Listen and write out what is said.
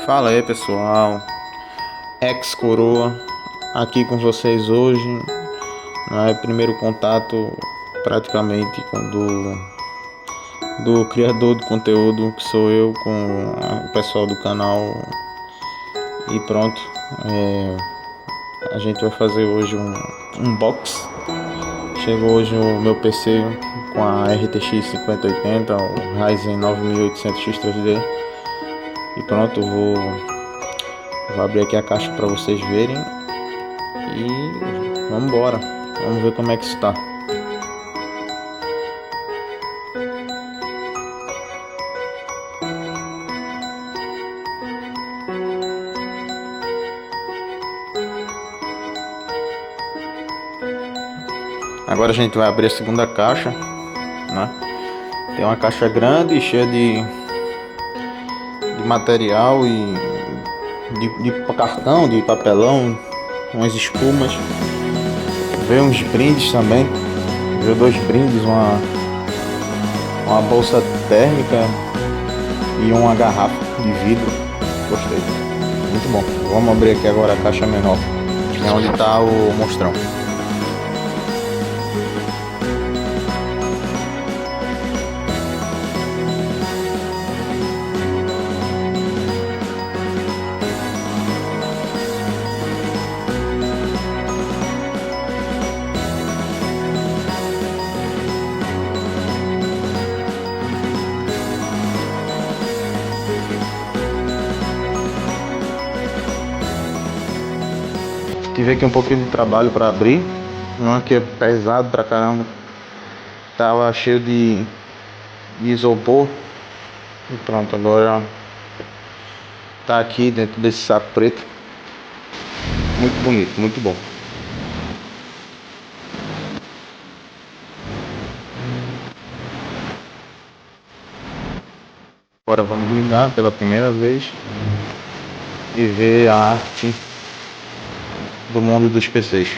Fala aí pessoal, ex-coroa aqui com vocês hoje, né? Primeiro contato praticamente do criador de conteúdo que sou eu com o pessoal do canal e pronto. A gente vai fazer hoje um unbox. Chegou hoje o meu PC com a RTX 5080, o Ryzen 9800X3D e pronto, vou abrir aqui a caixa para vocês verem e vamos embora. Vamos ver como é que está. Agora a gente vai abrir a segunda caixa, né? Tem uma caixa grande cheia de material e de cartão, de papelão, umas espumas. Veio uns brindes também. Veio dois brindes, uma bolsa térmica e uma garrafa de vidro. Gostei. Muito bom. Vamos abrir aqui agora a caixa menor. É onde está o monstrão. Tive aqui um pouquinho de trabalho para abrir, não, que é pesado pra caramba. Tava cheio de isopor. E pronto, agora tá aqui dentro desse saco preto. Muito bonito, muito bom. Agora vamos ligar pela primeira vez e ver a arte do mundo dos PCs.